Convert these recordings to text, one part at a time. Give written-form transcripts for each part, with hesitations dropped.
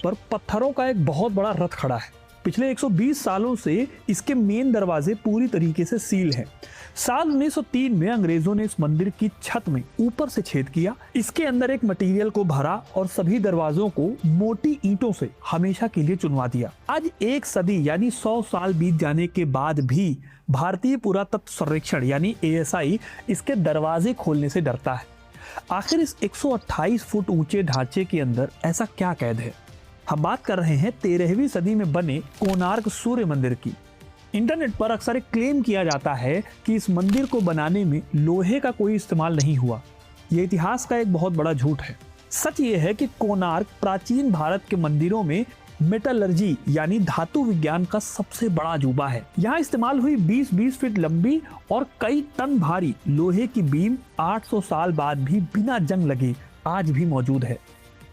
पर पत्थरों का एक बहुत बड़ा रथ खड़ा है। पिछले 120 सालों से इसके मेन दरवाजे पूरी तरीके से सील हैं। साल 1903 में अंग्रेजों ने इस मंदिर की छत में ऊपर से छेद किया, इसके अंदर एक मटेरियल को भरा और सभी दरवाजों को मोटी ईंटों से हमेशा के लिए चुनवा दिया। आज एक सदी यानी 100 साल बीत जाने के बाद भी भारतीय पुरातत्व सर्वेक्षण यानी ASI इसके दरवाजे खोलने से डरता है। आखिर इस 128 फुट ऊंचे ढांचे के अंदर ऐसा क्या कैद है? हम बात कर रहे हैं 13वीं सदी में बने कोणार्क सूर्य मंदिर की। इंटरनेट पर अक्सर एक क्लेम किया जाता है कि इस मंदिर को बनाने में लोहे का कोई इस्तेमाल नहीं हुआ। यह इतिहास का एक बहुत बड़ा झूठ है। सच ये है कि कोणार्क प्राचीन भारत के मंदिरों में मेटलर्जी यानी धातु विज्ञान का सबसे बड़ा अजूबा है। यहाँ इस्तेमाल हुई 20-20 फीट लंबी और कई टन भारी लोहे की बीम 800 साल बाद भी बिना जंग लगे आज भी मौजूद है।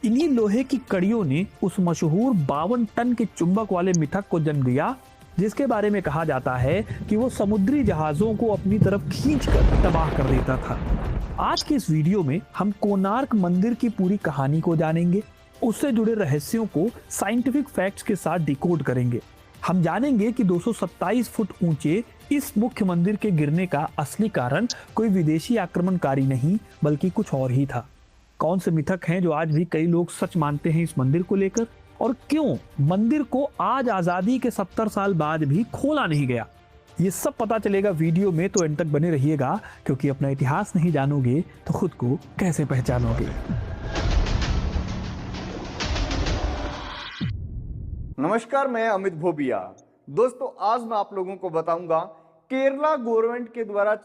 इन्हीं लोहे की कड़ियों ने उस मशहूर 52 टन के चुंबक वाले मिथक को जन्म दिया, जिसके बारे में कहा जाता है कि वो समुद्री जहाजों को अपनी तरफ खींचकर तबाह कर देता था। आज के इस वीडियो में हम कोणार्क मंदिर की पूरी कहानी को जानेंगे, उससे जुड़े रहस्यों को साइंटिफिक फैक्ट्स के साथ डिकोड करेंगे। हम जानेंगे कि 227 फुट ऊंचे इस मुख्य मंदिर के गिरने का असली कारण कोई विदेशी आक्रमणकारी नहीं बल्कि कुछ और ही था। कौन से मिथक हैं जो आज भी कई लोग सच मानते हैं इस मंदिर को लेकर, और क्यों मंदिर को आज आजादी के 70 साल बाद भी खोला नहीं गया, ये सब पता चलेगा वीडियो में। तो एंड तक बने रहिएगा, क्योंकि अपना इतिहास नहीं जानोगे तो खुद को कैसे पहचानोगे। नमस्कार, मैं अमित भोबिया। दोस्तों, आज मैं आप लोगों को बताऊंगा केरला गवर्नमेंट के द्वारा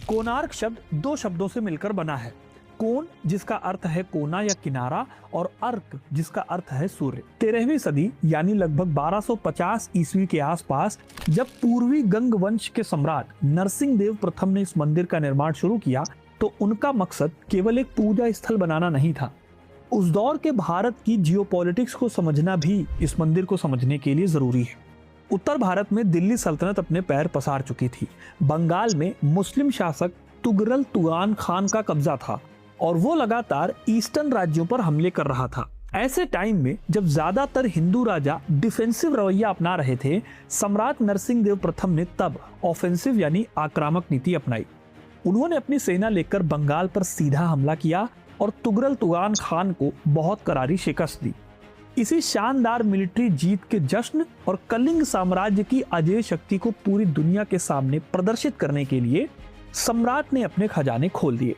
कोणार्क शब्द दो शब्दों से मिलकर बना है। कोण जिसका अर्थ है कोना या किनारा, और अर्क जिसका अर्थ है सूर्य। 13वीं सदी यानी लगभग 1250 ईस्वी के आसपास जब पूर्वी गंग वंश के सम्राट नरसिंह देव प्रथम ने इस मंदिर का निर्माण शुरू किया, तो उनका मकसद केवल एक पूजा स्थल बनाना नहीं था। उस दौर के भारत की जियोपॉलिटिक्स को समझना भी इस मंदिर को समझने के लिए जरूरी है। उत्तर भारत में दिल्ली सल्तनत अपने पैर पसार चुकी थी। बंगाल में मुस्लिम शासक तुगरल तुगान खान का कब्जा था और वो लगातार ईस्टर्न राज्यों पर हमले कर रहा था। ऐसे टाइम में जब ज्यादातर हिंदू राजा डिफेंसिव रवैया अपना रहे थे, सम्राट नरसिंह देव प्रथम ने तब ऑफेंसिव यानी आक्रामक नीति अपनाई। उन्होंने अपनी सेना लेकर बंगाल पर सीधा हमला किया और तुगरल तुगान खान को बहुत करारी शिकस्त दी। इसी शानदार मिलिट्री जीत के जश्न और कलिंग साम्राज्य की अजेय शक्ति को पूरी दुनिया के सामने प्रदर्शित करने के लिए सम्राट ने अपने खजाने खोल दिए।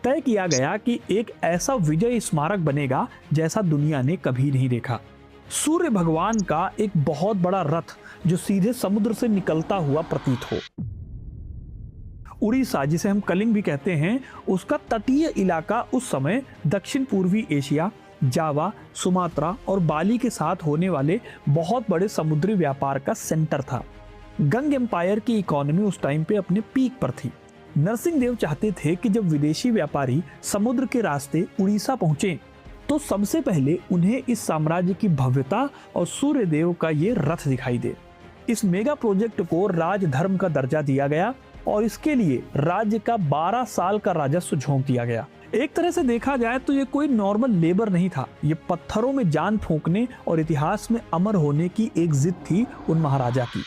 तय किया गया कि एक ऐसा विजय स्मारक बनेगा जैसा दुनिया ने कभी नहीं देखा। सूर्य भगवान का एक बहुत बड़ा रथ जो सीधे समुद्र से निकलता हुआ प्रतीत हो। उड़ीसा, जिसे हम कलिंग भी कहते हैं, उसका तटीय इलाका उस समय दक्षिण पूर्वी एशिया, जावा, सुमात्रा और बाली के साथ होने वाले बहुत बड़े समुद्री व्यापार का सेंटर था। गंग एम्पायर की इकोनॉमी उस टाइम पे अपने पीक पर थी। नरसिंह देव चाहते थे कि जब विदेशी व्यापारी समुद्र के रास्ते उड़ीसा पहुंचे तो सबसे पहले उन्हें इस साम्राज्य की भव्यता और सूर्य देव का ये रथ दिखाई दे। इस मेगा प्रोजेक्ट को राजधर्म का दर्जा दिया गया और इसके लिए राज्य का 12 साल का राजस्व झोंक दिया गया। एक तरह से देखा जाए तो ये कोई नॉर्मल लेबर नहीं था, ये पत्थरों में जान फूंकने और इतिहास में अमर होने की एक जिद थी उन महाराजा की।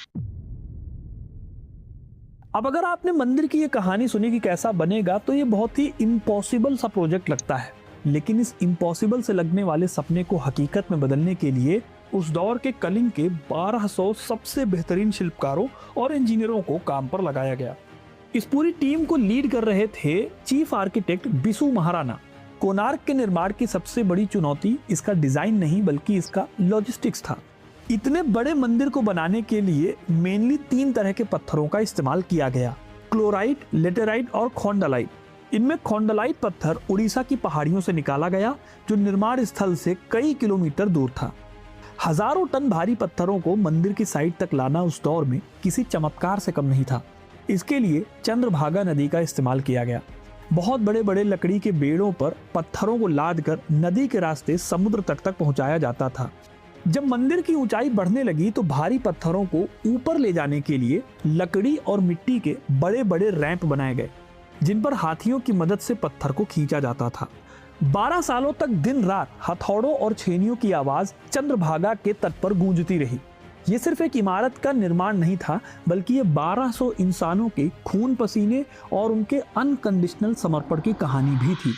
अब अगर आपने मंदिर की ये कहानी सुनी कि कैसा बनेगा, तो ये बहुत ही इम्पॉसिबल सा प्रोजेक्ट लगता है। लेकिन इस इम्पॉसिबल से लगने वाले सपने को हकीकत में बदलने के लिए उस दौर के कलिंग के 1200 सबसे बेहतरीन शिल्पकारों और इंजीनियरों को काम पर लगाया गया। इस पूरी टीम को लीड कर रहे थे चीफ आर्किटेक्ट बिसु महाराणा। कोणार्क के निर्माण की सबसे बड़ी चुनौती इसका डिजाइन नहीं बल्कि इसका लॉजिस्टिक्स था। इतने बड़े मंदिर को बनाने के लिए मेनली 3 तरह के पत्थरों का इस्तेमाल किया गया: क्लोराइट, लेटेराइट और खोंडालाइट। इनमें खोंडालाइट पत्थर उड़ीसा की पहाड़ियों से निकाला गया, जो निर्माण स्थल से कई किलोमीटर दूर था। हजारों टन भारी पत्थरों को मंदिर की साइड तक लाना उस दौर में किसी चमत्कार से कम नहीं था। इसके लिए चंद्रभागा नदी का इस्तेमाल किया गया। बहुत बड़े बड़े लकड़ी के बेड़ों पर पत्थरों को लादकर नदी के रास्ते समुद्र तट तक पहुंचाया जाता था। जब मंदिर की ऊंचाई बढ़ने लगी तो भारी पत्थरों को ऊपर ले जाने के लिए लकड़ी और मिट्टी के बड़े बड़े रैंप बनाए गए, जिन पर हाथियों की मदद से पत्थर को खींचा जाता था। 12 सालों तक दिन रात हथौड़ों और छेनियों की आवाज चंद्रभागा के तट पर गूंजती रही। ये सिर्फ एक इमारत का निर्माण नहीं था, बल्कि ये 1200 इंसानों के खून पसीने और उनके अनकंडीशनल समर्पण की कहानी भी थी।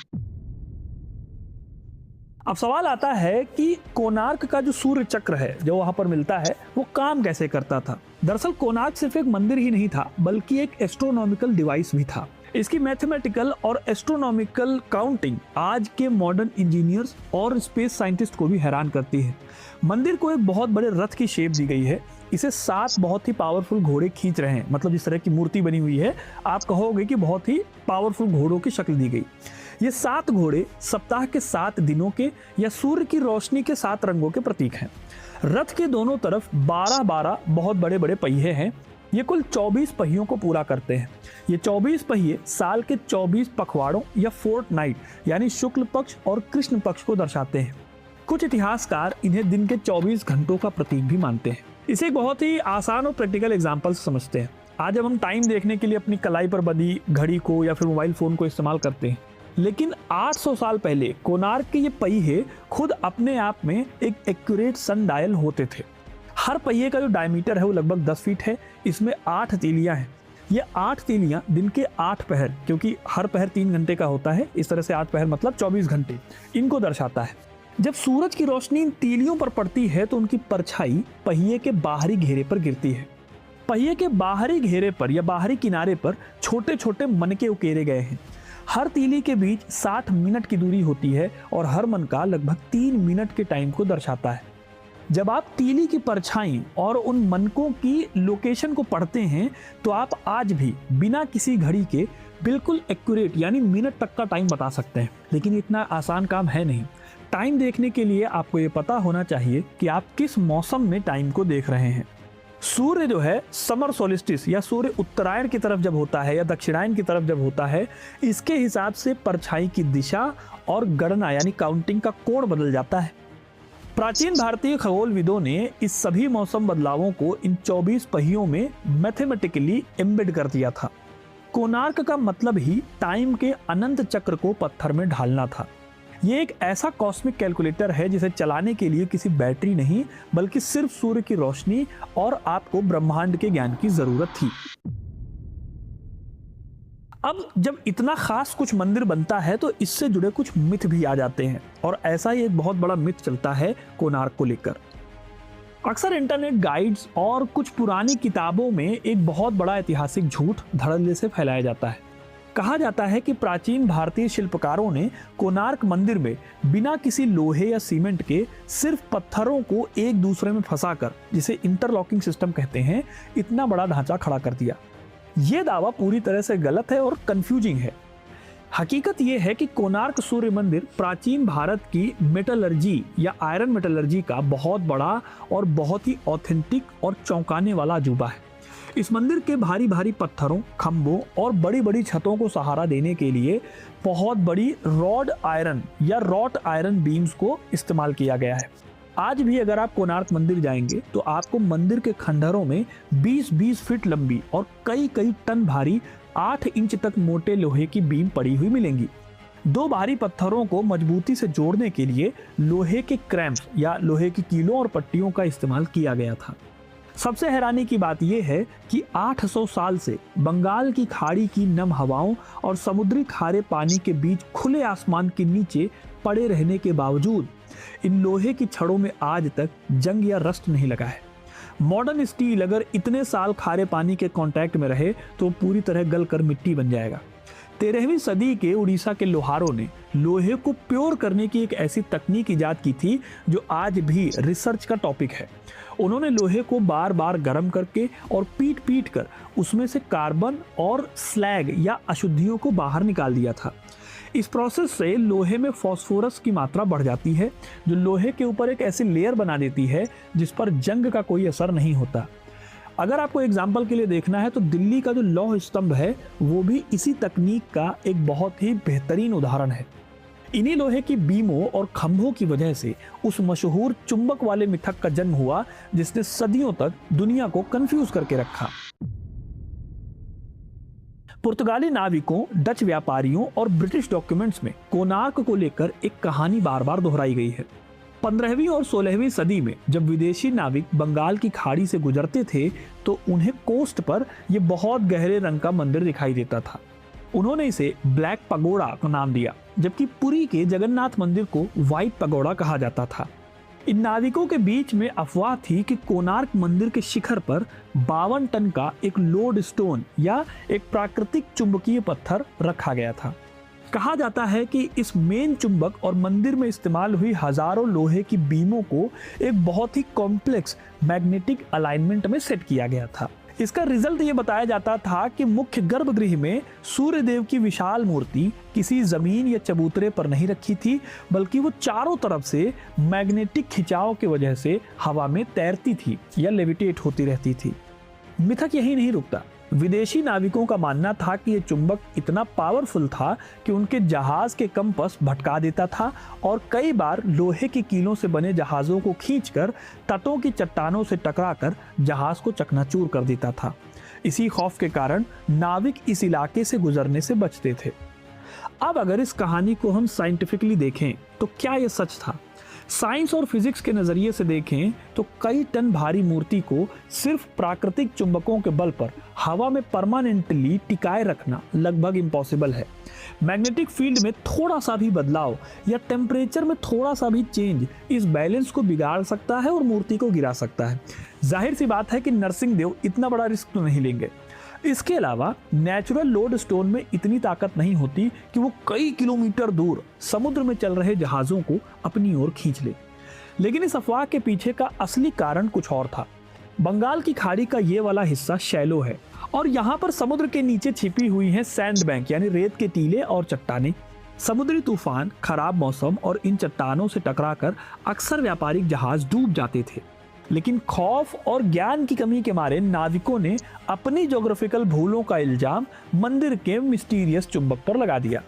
अब सवाल आता है कि कोणार्क का जो सूर्य चक्र है जो वहां पर मिलता है वो काम कैसे करता था। दरअसल कोणार्क सिर्फ एक मंदिर ही नहीं था, बल्कि एक एस्ट्रोनॉमिकल डिवाइस भी था। इसकी मैथमेटिकल और एस्ट्रोनॉमिकल काउंटिंग आज के मॉडर्न इंजीनियर्स और स्पेस साइंटिस्ट को भी हैरान करती है। मंदिर को एक बहुत बड़े रथ की शेप दी गई है। इसे 7 बहुत ही पावरफुल घोड़े खींच रहे हैं। मतलब जिस तरह की मूर्ति बनी हुई है, आप कहोगे कि बहुत ही पावरफुल घोड़ों की शक्ल दी गई। ये 7 घोड़े सप्ताह के 7 दिनों के या सूर्य की रोशनी के 7 रंगों के प्रतीक हैं। रथ के दोनों तरफ 12-12 बहुत बड़े बड़े पहिए हैं। ये कुल 24 पहियों को पूरा करते हैं। ये 24 पहिए साल के 24 पखवाड़ों या फोर्टनाइट यानी शुक्ल पक्ष और कृष्ण पक्ष को दर्शाते हैं। कुछ इतिहासकार इन्हें दिन के 24 घंटों का प्रतीक भी मानते हैं। इसे एक बहुत ही आसान और प्रैक्टिकल एग्जाम्पल से समझते हैं। आज जब हम टाइम देखने के लिए अपनी कलाई पर बंधी घड़ी को या फिर मोबाइल फोन को इस्तेमाल करते हैं, लेकिन 800 साल पहले कोणार्क के ये पहिए खुद अपने आप में एक एक्यूरेट सन डायल होते थे। हर पहिए का जो डायमीटर है वो लगभग 10 फीट है। इसमें 8 तीलियां हैं। ये 8 तीलियां दिन के 8 पहर, क्योंकि हर पहर 3 घंटे का होता है, इस तरह से 8 पहर मतलब 24 घंटे, इनको दर्शाता है। जब सूरज की रोशनी इन तीलियों पर पड़ती है तो उनकी परछाई पहिए के बाहरी घेरे पर गिरती है। पहिए के बाहरी घेरे पर या बाहरी किनारे पर छोटे छोटे मनके उकेरे गए हैं। हर तीली के बीच 60 मिनट की दूरी होती है और हर मनका लगभग 3 मिनट के टाइम को दर्शाता है। जब आप तीली की परछाई और उन मनकों की लोकेशन को पढ़ते हैं तो आप आज भी बिना किसी घड़ी के बिल्कुल एक्यूरेट यानी मिनट तक का टाइम बता सकते हैं। लेकिन इतना आसान काम है नहीं। टाइम देखने के लिए आपको ये पता होना चाहिए कि आप किस मौसम में टाइम को देख रहे हैं। सूर्य जो है समर सोलिस्टिस या सूर्य उत्तरायण की तरफ जब होता है या दक्षिणायन की तरफ जब होता है, इसके हिसाब से परछाई की दिशा और गणना यानी काउंटिंग का कोण बदल जाता है। प्राचीन भारतीय खगोलविदों ने इस सभी मौसम बदलावों को इन 24 पहियों में मैथमेटिकली एम्बेड कर दिया था। कोणार्क का मतलब ही टाइम के अनंत चक्र को पत्थर में ढालना था। ये एक ऐसा कॉस्मिक कैलकुलेटर है जिसे चलाने के लिए किसी बैटरी नहीं, बल्कि सिर्फ सूर्य की रोशनी और आपको ब्रह्मांड के ज्ञान की जरूरत थी। अब जब इतना खास कुछ मंदिर बनता है तो इससे जुड़े कुछ मिथ भी आ जाते हैं, और ऐसा ही एक बहुत बड़ा मिथ चलता है कोणार्क को लेकर। अक्सर इंटरनेट गाइड्स और कुछ पुरानी किताबों में एक बहुत बड़ा ऐतिहासिक झूठ धड़ल्ले से फैलाया जाता है। कहा जाता है कि प्राचीन भारतीय शिल्पकारों ने कोणार्क मंदिर में बिना किसी लोहे या सीमेंट के सिर्फ पत्थरों को एक दूसरे में फंसाकर, जिसे इंटरलॉकिंग सिस्टम कहते हैं, इतना बड़ा ढांचा खड़ा कर दिया। यह दावा पूरी तरह से गलत है और कंफ्यूजिंग है। हकीकत यह है कि कोणार्क सूर्य मंदिर प्राचीन भारत की मेटलर्जी या आयरन मेटलर्जी का बहुत बड़ा और बहुत ही ऑथेंटिक और चौंकाने वाला अजूबा है। इस मंदिर के भारी भारी पत्थरों, खंभों और बड़ी बड़ी छतों को सहारा देने के लिए बहुत बड़ी रॉड आयरन या रॉट आयरन बीम्स को इस्तेमाल किया गया है। आज भी अगर आप कोणार्क मंदिर जाएंगे तो आपको मंदिर के खंडहरों में 20-20 फीट लंबी और कई टन भारी 8 इंच तक मोटे लोहे की बीम पड़ी हुई मिलेंगी। 2 भारी पत्थरों को मजबूती से जोड़ने के लिए लोहे के क्रैम्प्स या लोहे की कीलों और पट्टियों का इस्तेमाल किया गया था। सबसे हैरानी की बात यह है कि 800 साल से बंगाल की खाड़ी की नम हवाओं और समुद्री खारे पानी के बीच खुले आसमान के नीचे पड़े रहने के बावजूद इन लोहे की छड़ों में आज तक जंग या रस्ट नहीं लगा है। मॉडर्न स्टील अगर इतने साल खारे पानी के कांटेक्ट में रहे तो पूरी तरह गलकर मिट्टी बन जाएगा। 13वीं सदी के उड़ीसा के लोहारों ने लोहे को प्योर करने की एक ऐसी तकनीक इजाद की थी जो आज भी रिसर्च का टॉपिक है। उन्होंने लोहे को बार बार गर्म करके और पीट कर उसमें से कार्बन और स्लैग या अशुद्धियों को बाहर निकाल दिया था। इस प्रोसेस से लोहे में फास्फोरस की मात्रा बढ़ जाती है, जो लोहे के ऊपर एक ऐसी लेयर बना देती है जिस पर जंग का कोई असर नहीं होता। अगर आपको एग्जाम्पल के लिए देखना है तो दिल्ली का जो लौह स्तंभ है वो भी इसी तकनीक का एक बहुत ही बेहतरीन उदाहरण है। इन्हीं लोहे की बीमों और खंभों की वजह से उस मशहूर चुंबक वाले मिथक का जन्म हुआ जिसने सदियों तक दुनिया को कंफ्यूज करके रखा। पुर्तगाली नाविकों, डच व्यापारियों और ब्रिटिश डॉक्यूमेंट्स में कोणार्क को लेकर एक कहानी बार बार दोहराई गई है। 15वीं और 16वीं सदी में जब विदेशी नाविक बंगाल की खाड़ी से गुजरते थे तो उन्हें कोस्ट पर यह बहुत गहरे रंग का मंदिर दिखाई देता था। उन्होंने इसे ब्लैक पगोड़ा का नाम दिया, जबकि पुरी के जगन्नाथ मंदिर को व्हाइट पगोड़ा कहा जाता था। इन नाविकों के बीच में अफवाह थी कि कोणार्क मंदिर के शिखर पर 52 टन का एक लोड स्टोन या एक प्राकृतिक चुंबकीय पत्थर रखा गया था। कहा जाता है कि इस मेन चुंबक और मंदिर में इस्तेमाल हुई हजारों लोहे की बीमों को एक बहुत ही कॉम्प्लेक्स मैग्नेटिक अलाइनमेंट में सेट किया गया था। इसका रिजल्ट ये बताया जाता था कि मुख्य गर्भगृह में सूर्य देव की विशाल मूर्ति किसी जमीन या चबूतरे पर नहीं रखी थी, बल्कि वो चारों तरफ से मैग्नेटिक खिंचाव की वजह से हवा में तैरती थी या लेविटेट होती रहती थी। मिथक यही नहीं रुकता। विदेशी नाविकों का मानना था कि यह चुंबक इतना पावरफुल था कि उनके जहाज के कंपास भटका देता था और कई बार लोहे की कीलों से बने जहाजों को खींचकर तटों की चट्टानों से टकराकर जहाज को चकनाचूर कर देता था। इसी खौफ के कारण नाविक इस इलाके से गुजरने से बचते थे। अब अगर इस कहानी को हम साइंटिफिकली देखें तो क्या यह सच था? साइंस और फिजिक्स के नजरिए से देखें तो कई टन भारी मूर्ति को सिर्फ प्राकृतिक चुंबकों के बल पर हवा में परमानेंटली टिकाए रखना लगभग इम्पॉसिबल है। मैग्नेटिक फील्ड में थोड़ा सा भी बदलाव या टेम्परेचर में थोड़ा सा भी चेंज इस बैलेंस को बिगाड़ सकता है और मूर्ति को गिरा सकता है। जाहिर सी बात है कि नरसिंह देव इतना बड़ा रिस्क तो नहीं लेंगे। इसके अलावा नेचुरल लोड स्टोन में इतनी ताकत नहीं होती कि वो कई किलोमीटर दूर समुद्र में चल रहे जहाजों को अपनी ओर खींच ले। लेकिन इस अफवाह के पीछे का असली कारण कुछ और था। बंगाल की खाड़ी का ये वाला हिस्सा शैलो है और यहाँ पर समुद्र के नीचे छिपी हुई हैं सैंड बैंक यानी रेत के टीले और चट्टानें। समुद्री तूफान, खराब मौसम और इन चट्टानों से टकराकर अक्सर व्यापारिक जहाज डूब जाते थे। लेकिन खौफ और ज्ञान की कमी के मारे नाविकों ने अपनी ज्योग्राफिकल भूलों का इल्जाम मंदिर के मिस्टीरियस चुंबक पर लगा दिया।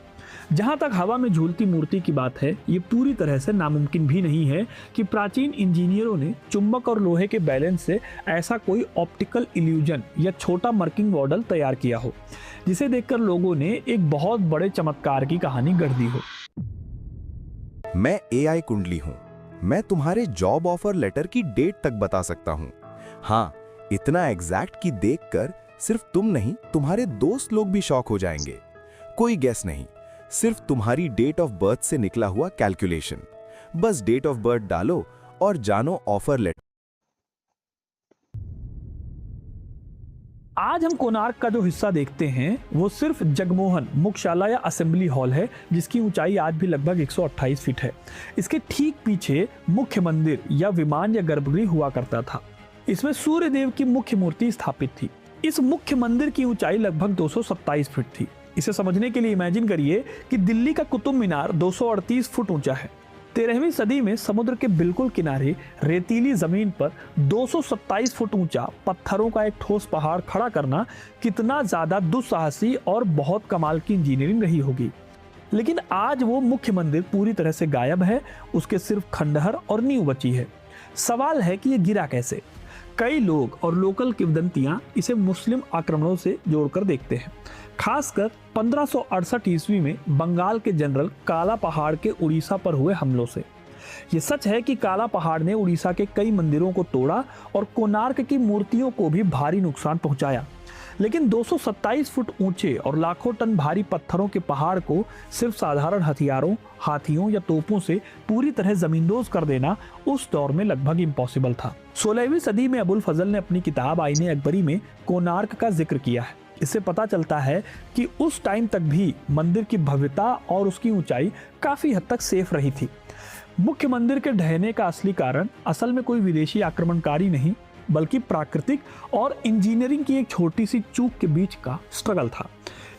जहां तक हवा में झूलती मूर्ति की बात है, ये पूरी तरह से नामुमकिन भी नहीं है कि प्राचीन इंजीनियरों ने चुंबक और लोहे के बैलेंस से ऐसा कोई ऑप्टिकल इल्यूजन या छोटा मर्किंग मॉडल तैयार किया हो जिसे देखकर लोगों ने एक बहुत बड़े चमत्कार की कहानी गढ़ दी हो। मैं एआई कुंडली हूं। मैं तुम्हारे जॉब ऑफर लेटर की डेट तक बता सकता हूं। हाँ, इतना एग्जैक्ट कि देखकर सिर्फ तुम नहीं, तुम्हारे दोस्त लोग भी शॉक हो जाएंगे। कोई गेस नहीं, सिर्फ तुम्हारी डेट ऑफ बर्थ से निकला हुआ कैलकुलेशन। बस डेट ऑफ बर्थ डालो और जानो ऑफर लेटर। आज हम कोणार्क का जो हिस्सा देखते हैं वो सिर्फ जगमोहन मुख्यशाला या असेंबली हॉल है, जिसकी ऊंचाई आज भी लगभग 128 फीट है। इसके ठीक पीछे मुख्य मंदिर या विमान या गर्भगृह हुआ करता था। इसमें सूर्य देव की मुख्य मूर्ति स्थापित थी। इस मुख्य मंदिर की ऊंचाई लगभग 227 फीट थी। इसे समझने के लिए इमेजिन करिए कि दिल्ली का कुतुब मीनार 238 फुट ऊंचा है। 13वीं सदी में समुद्र के बिल्कुल किनारे रेतीली जमीन पर 227 फुट ऊंचा पत्थरों का एक ठोस पहाड़ खड़ा करना कितना ज्यादा दुस्साहसी और बहुत कमाल की इंजीनियरिंग रही होगी। लेकिन आज वो मुख्य मंदिर पूरी तरह से गायब है। उसके सिर्फ खंडहर और नींव बची है। सवाल है कि ये गिरा कैसे। कई लोग और लोकल किंवदंतियां इसे मुस्लिम आक्रमणों से जोड़कर देखते हैं। खासकर 1568 ईस्वी में बंगाल के जनरल काला पहाड़ के उड़ीसा पर हुए हमलों से। ये सच है कि काला पहाड़ ने उड़ीसा के कई मंदिरों को तोड़ा और कोणार्क की मूर्तियों को भी भारी नुकसान पहुंचाया। लेकिन 227 फुट ऊंचे और लाखों टन भारी पत्थरों के पहाड़ को सिर्फ साधारण हथियारों, हाथियों या तोपों से पूरी तरह जमींदोज कर देना उस दौर में लगभग इम्पॉसिबल था। 16वीं सदी में अबुल फजल ने अपनी किताब आईने अकबरी में कोणार्क का जिक्र किया है। इससे पता चलता है कि उस टाइम तक भी मंदिर की भव्यता और उसकी ऊंचाई काफी हद तक सेफ रही थी। मुख्य मंदिर के ढहने का असली कारण असल में कोई विदेशी आक्रमणकारी नहीं, बल्कि प्राकृतिक और इंजीनियरिंग की एक छोटी सी चूक के बीच का स्ट्रगल था।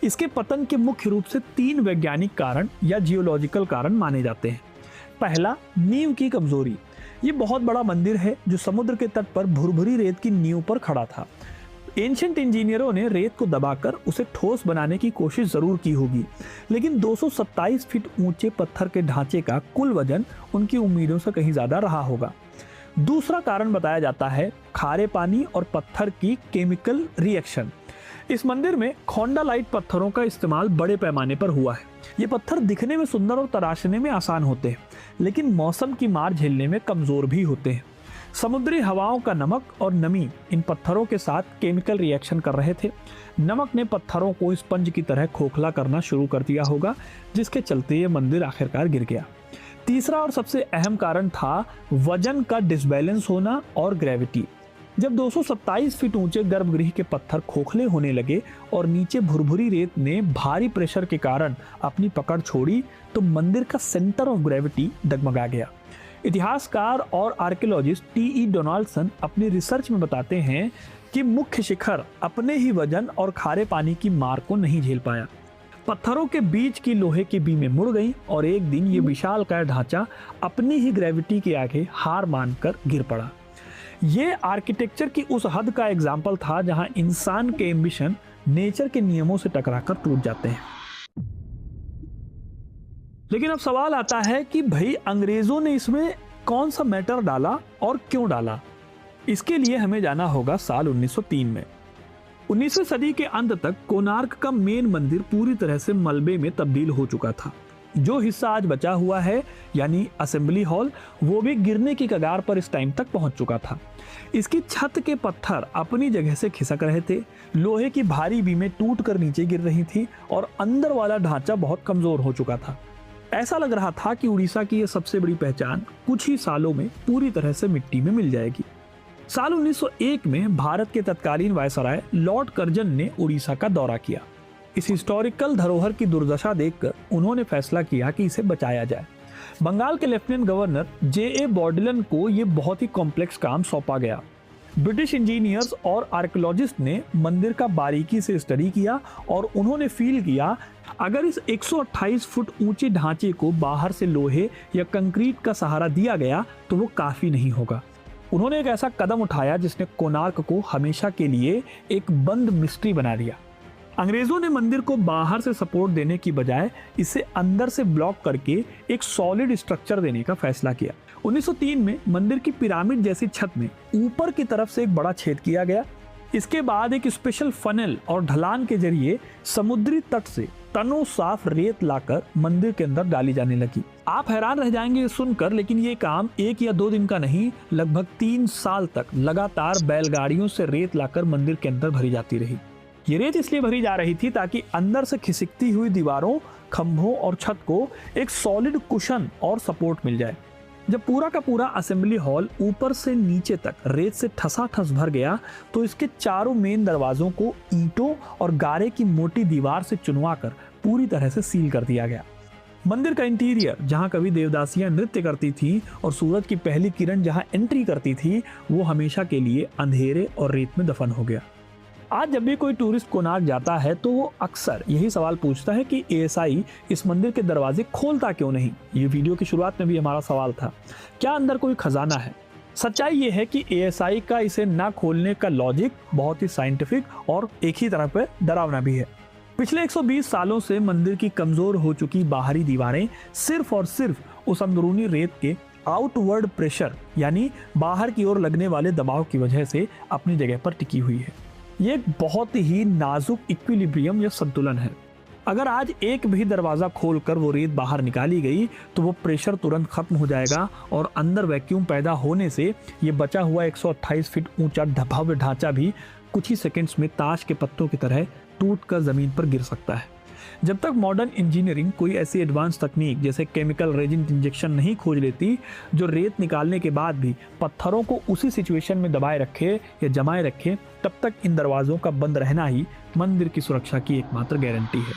इसके पतन के मुख्य रूप से 3 वैज्ञानिक कारण या जियोलॉजिकल कारण माने जाते हैं। पहला, नींव की कमजोरी। ये बहुत बड़ा मंदिर है जो समुद्र के तट पर भुरभुरी रेत की नींव पर खड़ा था। एंशिएंट इंजीनियरों ने रेत को दबाकर उसे ठोस बनाने की कोशिश जरूर की होगी, लेकिन 227 फीट ऊंचे पत्थर के ढांचे का कुल वजन उनकी उम्मीदों से कहीं ज्यादा रहा होगा। दूसरा कारण बताया जाता है खारे पानी और पत्थर की केमिकल रिएक्शन। इस मंदिर में खोंडालाइट पत्थरों का इस्तेमाल बड़े पैमाने पर हुआ है। ये पत्थर दिखने में सुंदर और तराशने में आसान होते हैं, लेकिन मौसम की मार झेलने में कमजोर भी होते हैं। समुद्री हवाओं का नमक और नमी इन पत्थरों के साथ केमिकल रिएक्शन कर रहे थे। नमक ने पत्थरों को स्पंज की तरह खोखला करना शुरू कर दिया होगा, जिसके चलते ये मंदिर आखिरकार गिर गया। तीसरा और सबसे अहम कारण था वजन का डिसबैलेंस होना और ग्रेविटी। जब 227 फीट ऊंचे गर्भगृह के पत्थर खोखले होने लगे और नीचे भुरभुरी रेत ने भारी प्रेशर के कारण अपनी पकड़ छोड़ी, तो मंदिर का सेंटर ऑफ ग्रेविटी डगमगा गया। इतिहासकार और आर्कियोलॉजिस्ट टी.ई. डोनाल्डसन अपनी रिसर्च में बताते हैं कि मुख्य शिखर अपने ही वजन और खारे पानी की मार को नहीं झेल पाया। पत्थरों के बीच की लोहे की बीमें मुड़ गईं और एक दिन ये विशालकाय ढांचा अपनी ही ग्रेविटी के आगे हार मानकर गिर पड़ा। ये आर्किटेक्चर की उस हद का एग्जाम्पल था जहां इंसान के एम्बिशन नेचर के नियमों से टकराकर टूट जाते हैं। लेकिन अब सवाल आता है कि भाई अंग्रेजों ने इसमें कौन सा मैटर डाला और क्यों डाला। इसके लिए हमें जाना होगा साल 1903 में। 19वीं सदी के अंत तक कोणार्क का मेन मंदिर पूरी तरह से मलबे में तब्दील हो चुका था। जो हिस्सा आज बचा हुआ है यानी असेंबली हॉल, वो भी गिरने की कगार पर इस टाइम तक पहुंच चुका था। इसकी छत के पत्थर अपनी जगह से खिसक रहे थे, लोहे की भारी बीमें टूट कर नीचे गिर रही थी और अंदर वाला ढांचा बहुत कमजोर हो चुका था। ऐसा लग रहा था कि उड़ीसा की यह सबसे बड़ी पहचान कुछ ही सालों में पूरी तरह से मिट्टी में मिल जाएगी। साल 1901 में भारत के तत्कालीन वायसराय लॉर्ड कर्जन ने उड़ीसा का दौरा किया। इस हिस्टोरिकल धरोहर की दुर्दशा देखकर उन्होंने फैसला किया कि इसे बचाया जाए। बंगाल के लेफ्टिनेंट गवर्नर जे.ए. बॉर्डलन को यह बहुत ही कॉम्प्लेक्स काम सौंपा गया। ब्रिटिश इंजीनियर्स और आर्कियोलॉजिस्ट ने मंदिर का बारीकी से स्टडी किया और उन्होंने फील किया अगर इस 128 फुट ऊंचे ढांचे को बाहर से लोहे या कंक्रीट का सहारा दिया गया तो वो काफी नहीं होगा। उन्होंने एक ऐसा कदम उठाया जिसने कोणार्क को हमेशा के लिए एक बंद मिस्ट्री बना दिया। अंग्रेजों ने मंदिर को बाहर से सपोर्ट देने की बजाय इसे अंदर से ब्लॉक करके एक सॉलिड स्ट्रक्चर देने का फैसला किया। 1903 में मंदिर की पिरामिड जैसी छत में ऊपर की तरफ से एक बड़ा छेद किया गया। इसके बाद एक स्पेशल फनल और ढलान के जरिए समुद्री तट से टनों साफ रेत लाकर मंदिर के अंदर डाली जाने लगी। आप हैरान रह जाएंगे ये सुनकर, लेकिन ये काम 1 या 2 दिन का नहीं, लगभग 3 साल तक लगातार बैलगाड़ियों से रेत लाकर मंदिर के अंदर भरी जाती रही। ये रेत इसलिए भरी जा रही थी ताकि अंदर से खिसकती हुई दीवारों, खंभों और छत को एक सॉलिड कुशन और सपोर्ट मिल जाए। जब पूरा का पूरा असेंबली हॉल ऊपर से नीचे तक रेत से ठसाठस भर गया तो इसके चारों मेन दरवाजों को ईंटों और गारे की मोटी दीवार से चुनवाकर पूरी तरह से सील कर दिया गया। मंदिर का इंटीरियर, जहां कभी देवदासियां नृत्य करती थी और सूरज की पहली किरण जहां एंट्री करती थी, वो हमेशा के लिए अंधेरे और रेत में दफन हो गया। आज जब भी कोई टूरिस्ट कोणार्क जाता है तो वो अक्सर यही सवाल पूछता है कि एएसआई इस मंदिर के दरवाजे खोलता क्यों नहीं। ये वीडियो की शुरुआत में भी हमारा सवाल था, क्या अंदर कोई खजाना है? सच्चाई ये है कि एएसआई का इसे ना खोलने का लॉजिक बहुत ही साइंटिफिक और एक ही तरह पर डरावना भी है। पिछले 120 सालों से मंदिर की कमजोर हो चुकी बाहरी दीवारें सिर्फ और सिर्फ उस अंदरूनी रेत के आउटवर्ड प्रेशर यानी बाहर की ओर लगने वाले दबाव की वजह से अपनी जगह पर टिकी हुई है। ये एक बहुत ही नाजुक इक्विलिब्रियम या संतुलन है। अगर आज एक भी दरवाजा खोलकर वो रेत बाहर निकाली गई तो वो प्रेशर तुरंत खत्म हो जाएगा और अंदर वैक्यूम पैदा होने से ये बचा हुआ 128 फीट ऊंचा भव्य ढांचा भी कुछ ही सेकंड्स में ताश के पत्तों की तरह टूटकर जमीन पर गिर सकता है। जब तक मॉडर्न इंजीनियरिंग कोई ऐसी एडवांस तकनीक जैसे केमिकल रेजिन इंजेक्शन नहीं खोज लेती जो रेत निकालने के बाद भी पत्थरों को उसी सिचुएशन में दबाए रखे या जमाए रखे, तब तक इन दरवाजों का बंद रहना ही मंदिर की सुरक्षा की एकमात्र गारंटी है।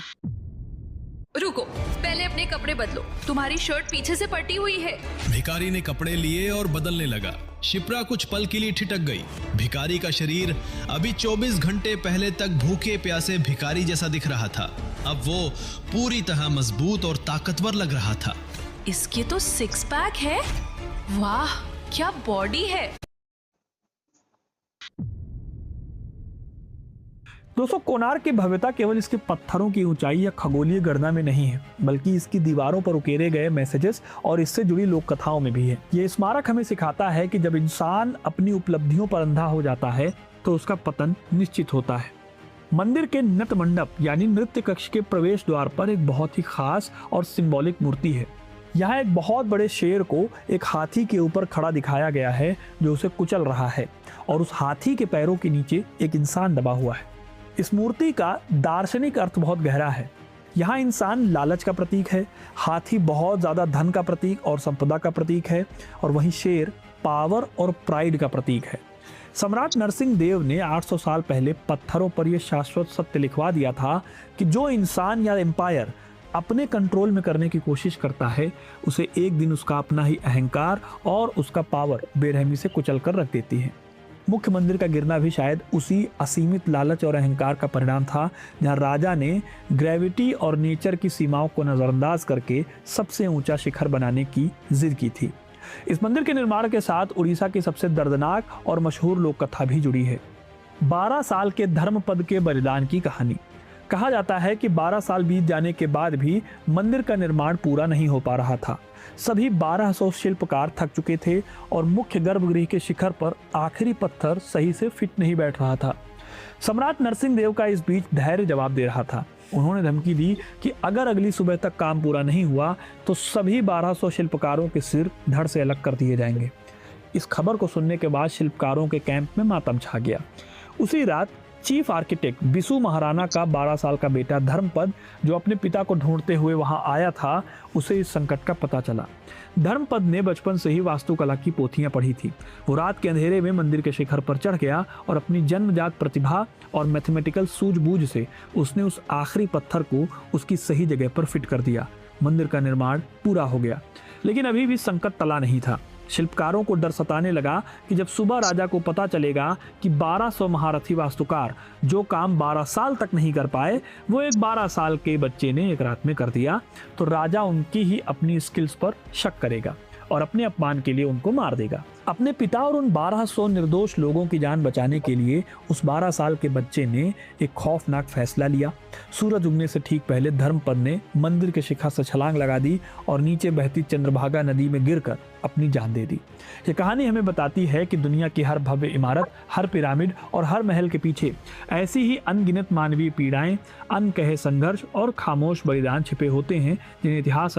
रुको, पहले अपने कपड़े बदलो, तुम्हारी शर्ट पीछे से फटी हुई है। भिखारी ने कपड़े लिए और बदलने लगा। शिप्रा कुछ पल के लिए ठिठक गई। भिखारी का शरीर अभी 24 घंटे पहले तक भूखे प्यासे भिखारी जैसा दिख रहा था, अब वो पूरी तरह मजबूत और ताकतवर लग रहा था। इसके तो 6 पैक है। वाह, क्या बॉडी है। दोस्तों, कोणार्क की भव्यता केवल इसके पत्थरों की ऊंचाई या खगोलीय गणना में नहीं है, बल्कि इसकी दीवारों पर उकेरे गए मैसेजेस और इससे जुड़ी लोक कथाओं में भी है। ये स्मारक हमें सिखाता है कि जब इंसान अपनी उपलब्धियों पर अंधा हो जाता है तो उसका पतन निश्चित होता है। मंदिर के नृत्य मंडप यानी नृत्य कक्ष के प्रवेश द्वार पर एक बहुत ही खास और सिंबॉलिक मूर्ति है। यहाँ एक बहुत बड़े शेर को एक हाथी के ऊपर खड़ा दिखाया गया है जो उसे कुचल रहा है, और उस हाथी के पैरों के नीचे एक इंसान दबा हुआ है। इस मूर्ति का दार्शनिक अर्थ बहुत गहरा है। यहाँ इंसान लालच का प्रतीक है, हाथी बहुत ज्यादा धन का प्रतीक और संपदा का प्रतीक है, और वहीं शेर पावर और प्राइड का प्रतीक है। सम्राट नरसिंह देव ने 800 साल पहले पत्थरों पर यह शाश्वत सत्य लिखवा दिया था कि जो इंसान या एम्पायर अपने कंट्रोल में करने की कोशिश करता है, उसे एक दिन उसका अपना ही अहंकार और उसका पावर बेरहमी से कुचल कर रख देती है। मुख्य मंदिर का गिरना भी शायद उसी असीमित लालच और अहंकार का परिणाम था, जहां राजा ने ग्रेविटी और नेचर की सीमाओं को नजरअंदाज करके सबसे ऊंचा शिखर बनाने की जिद की थी। इस मंदिर के निर्माण के साथ उड़ीसा की सबसे दर्दनाक और मशहूर लोक कथा भी जुड़ी है। 12 साल के धर्मपद के बलिदान की कहानी। कहा जाता है कि 12 साल बीत जाने के बाद भी मंदिर का निर्माण पूरा नहीं हो पा रहा था। सभी 1200 शिल्पकार थक चुके थे और मुख्य गर्भगृह के शिखर पर आखिरी पत्थर सही से फिट नहीं बैठ रहा था। सम्राट नरसिंह देव का इस बीच धैर्य जवाब दे रहा था। उन्होंने धमकी दी कि अगर अगली सुबह तक काम पूरा नहीं हुआ तो सभी 1200 शिल्पकारों के सिर धड़ से अलग कर दिए जाएंगे। इस खबर को सुनने के बाद शिल्पकारों के कैंप में मातम छा गया। उसी रात चीफ आर्किटेक्ट बिसु महाराणा का 12 साल का बेटा धर्मपद, जो अपने पिता को ढूंढते हुए वहां आया था, उसे इस संकट का पता चला। धर्मपद ने बचपन से ही वास्तुकला की पोथियां पढ़ी थी। वो रात के अंधेरे में मंदिर के शिखर पर चढ़ गया और अपनी जन्मजात प्रतिभा और मैथमेटिकल सूझबूझ से उसने उस आखिरी पत्थर को उसकी सही जगह पर फिट कर दिया। मंदिर का निर्माण पूरा हो गया, लेकिन अभी भी संकट टला नहीं था। शिल्पकारों को डर सताने लगा कि जब सुबह राजा को पता चलेगा कि 1200 महारथी वास्तुकार जो काम 12 साल तक नहीं कर पाए, वो एक 12 साल के बच्चे ने एक रात में कर दिया, तो राजा उनकी ही अपनी स्किल्स पर शक करेगा और अपने अपमान के लिए उनको मार देगा। अपने पिता और उन 1200 निर्दोष लोगों की जान बचाने के लिए उस 12 साल के बच्चे ने एक खौफनाक फैसला लिया। सूरज उगने से ठीक पहले धर्मपद ने मंदिर के शिखर से छलांग लगा दी और नीचे बहती चंद्रभागा नदी में गिरकर अपनी जान दे दी। ये कहानी हमें बताती है कि दुनिया की हर भव्य इमारत, हर पिरामिड और हर महल के पीछे ऐसी ही अनगिनत मानवीय पीड़ाएं, अनकहे संघर्ष और खामोश बलिदान छिपे होते हैं, जिन्हें इतिहास